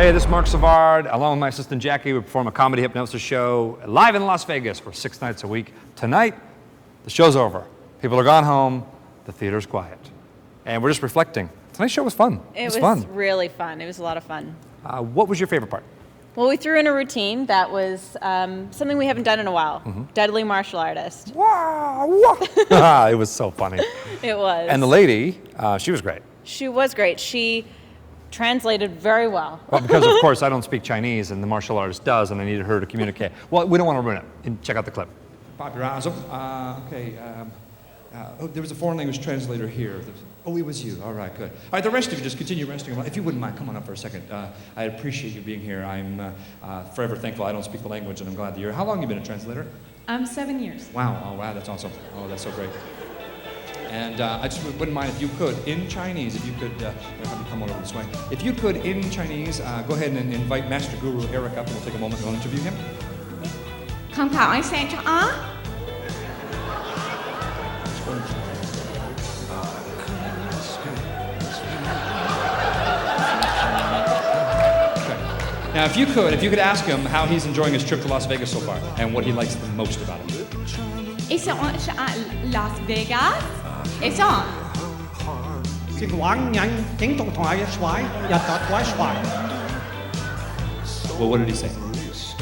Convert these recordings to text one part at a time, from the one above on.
Hey, this is Marc Savard. Along with my assistant Jackie, we perform a comedy hypnosis show live in Las Vegas for 6 nights a week. Tonight, the show's over. People are gone home. The theater's quiet. And we're just reflecting. Tonight's show was fun. It was fun. Really fun. It was a lot of fun. What was your favorite part? Well, we threw in a routine that was something we haven't done in a while. Mm-hmm. Deadly martial artist. Wow! Wow. It was so funny. It was. And the lady, she was great. She was great. She translated very well. Well, because of course I don't speak Chinese and the martial artist does, and I needed her to communicate. Well, we don't want to ruin it. Check out the clip. Bob Razum. There was a foreign language translator here. Oh, it was you. All right, good. All right, the rest of you, just continue resting. If you wouldn't mind, come on up for a second. I appreciate you being here. I'm forever thankful I don't speak the language, and I'm glad that you're here. How long have you been a translator? 7 years. Wow. Oh, wow, that's awesome. Oh, that's so great. And I just wouldn't mind if you could, in Chinese, if you could, have you come on over this way. If you could, in Chinese, go ahead and invite Master Guru Eric up, and we'll take a moment to interview him. คำถามไอ้แซงจะอ๋อ Now, if you could ask him how he's enjoying his trip to Las Vegas so far, and what he likes the most about it. It's on Las Vegas. It's on. Well, what did he say?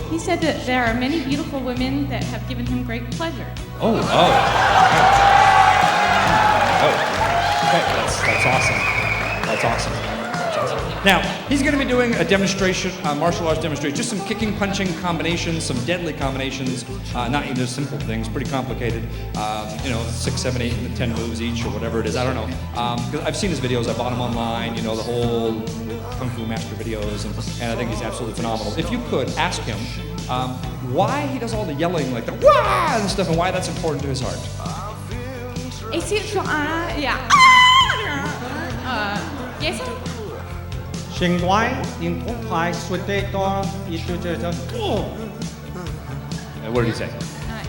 He said that there are many beautiful women that have given him great pleasure. Oh. Okay, that's awesome. That's awesome. Now, he's going to be doing a demonstration, martial arts demonstration, just some kicking, punching combinations, some deadly combinations, not even just simple things, pretty complicated, 6, 7, 8, and 10 moves each or whatever it is, I don't know. Because I've seen his videos, I bought them online, the whole Kung Fu Master videos, and I think he's absolutely phenomenal. If you could, ask him why he does all the yelling, like the wah and stuff, and why that's important to his heart. It's yeah. Yes. What did he say?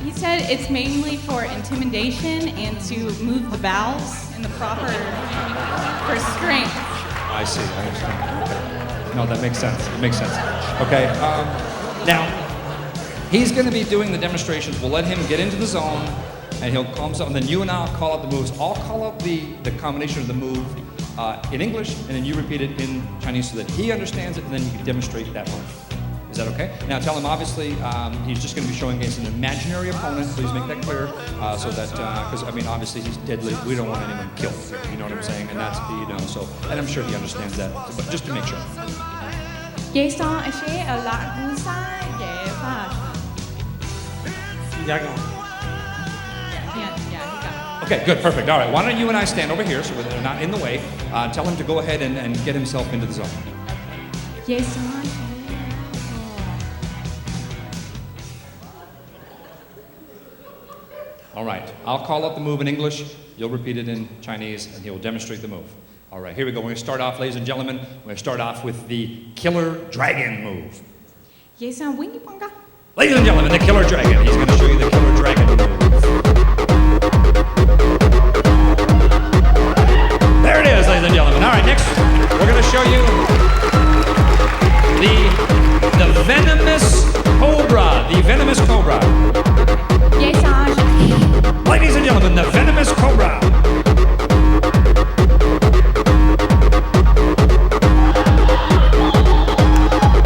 He said it's mainly for intimidation and to move the bowels in the proper for strength. I see. I understand. Okay. No, that makes sense. It makes sense. Okay. Now, he's going to be doing the demonstrations. We'll let him get into the zone, and he'll calm himself. And then you and I'll call out the moves. I'll call out the combination of the move in English, and then you repeat it in Chinese so that he understands it, and then you can demonstrate that move. Is that okay? Now tell him, obviously, he's just going to be showing against an imaginary opponent. Please make that clear, so that, because, obviously he's deadly. We don't want anyone killed, you know what I'm saying? And that's, so, and I'm sure he understands that, but just to make sure. Yes, actually, a lot of Okay, good, perfect. All right, why don't you and I stand over here so they're not in the way. Tell him to go ahead and get himself into the zone. Yes, All right, I'll call out the move in English, you'll repeat it in Chinese, and he'll demonstrate the move. All right, here we go. We're going to start off, ladies and gentlemen, we're going to start off with the Killer Dragon move. Yes, Ladies and gentlemen, the Killer Dragon. He's going to show you the Killer Dragon move. There it is, ladies and gentlemen. All right, next, we're going to show you the Venomous Cobra. The Venomous Cobra. Yes, Ladies and gentlemen, the Venomous Cobra.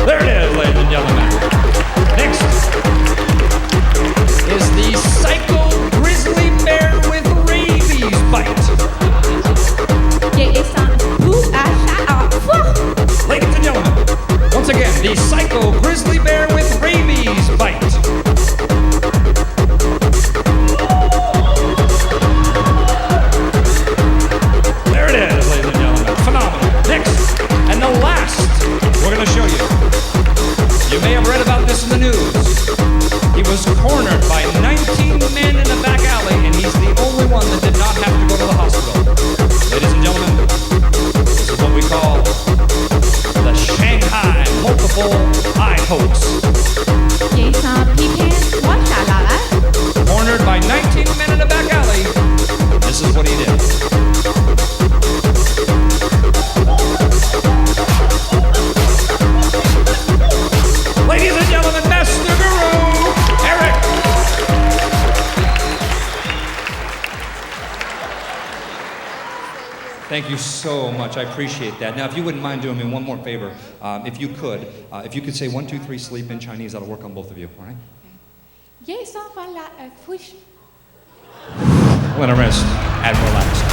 There it is, ladies and gentlemen. Next is the Psycho Grizzly Bear with Rabies Bite. Ladies and gentlemen, once again, the Psycho Grizzly Bear with Rabies Bite. There it is, ladies and gentlemen. Phenomenal. Next, and the last, we're going to show you. You may have read about this in the news. He was cornered by 19 men in a back alley, and he's the only one that did not have to go to the hospital. Ladies and gentlemen, this is what we call the Shanghai Multiple Eye Hoax. Cornered by 19 men in a back alley, this is what he did. Thank you so much. I appreciate that. Now, if you wouldn't mind doing me one more favor, if you could say 1, 2, 3, sleep in Chinese, that'll work on both of you, all right? Yes, I'm a push. I'm going to rest and relax.